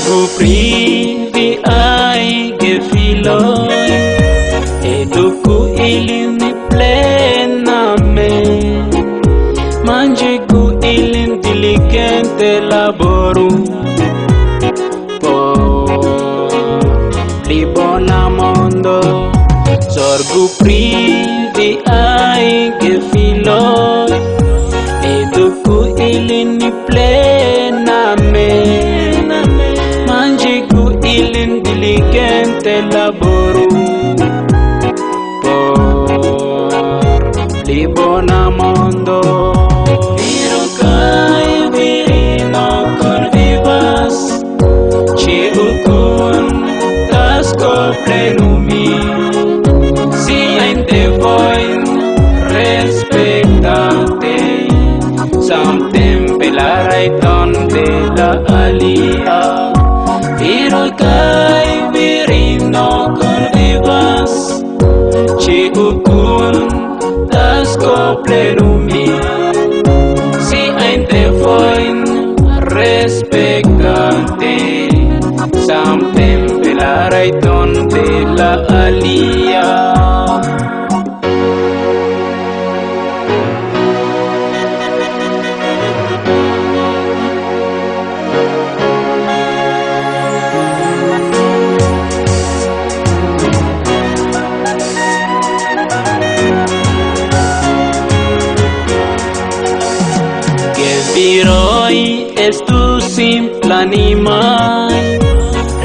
Sorgupri di ai gefiloy eduku ilin plenamente manjiku ilin diligente laboru por libona mondo. Sorgupri di ai gefiloy eduku ilin plenamente manjiku ilin diligente laboru por libona mondo. Viro kai virino con vivas chiukun tasco plenumi si ente voin respectate something la raiton de la alia. Viro kai virino con vivas chiukun tasco plenumi si ente voin respectate something la raiton de la alia. Viroi es tu simple animal,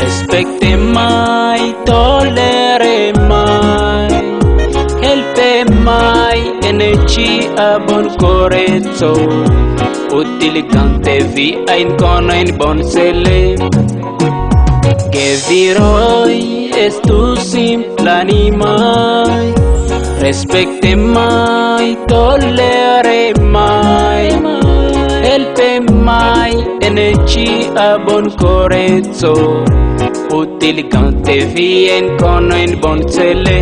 respecte mai, tolere mai, helpe mai, energia bon corezzo, utilicante vi ein con ein bon sele. Que viroi es tu simple animal, respecte mai, tolere mai, helpe mai, energia bon corezzo, utilicante bien con un bon sele.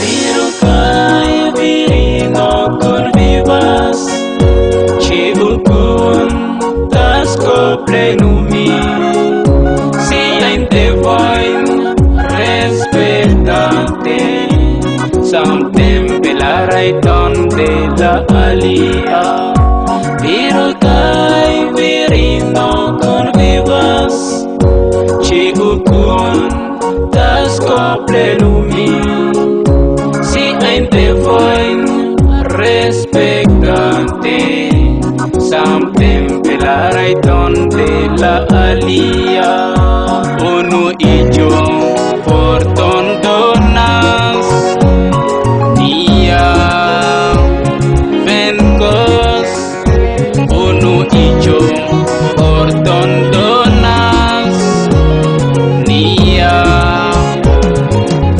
Viro kai virino con vivas chiukun tasco plenumi si ente voin respectate something la raiton de la alia. Viro kai virino con vivas chiukun tasco plenumi si ente voin respectate something la raiton de la alia. Unu ijo por tondonas nia vencos. Unu ijo por tondonas nia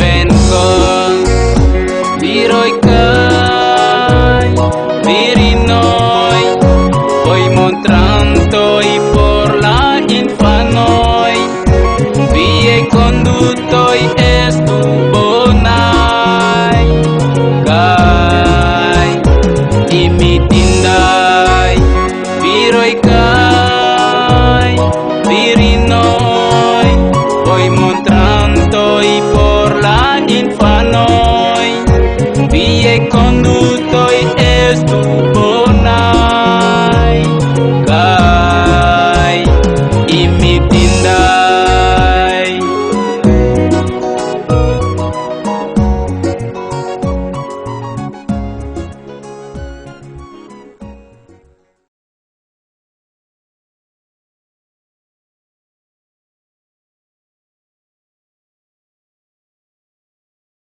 vencos. Viroi kai virinoi hoy montrantoi por la infanoi vie condutoi estu bonai kai imitindai. Viroi kai virinoi hoy montrantoi por la infanoi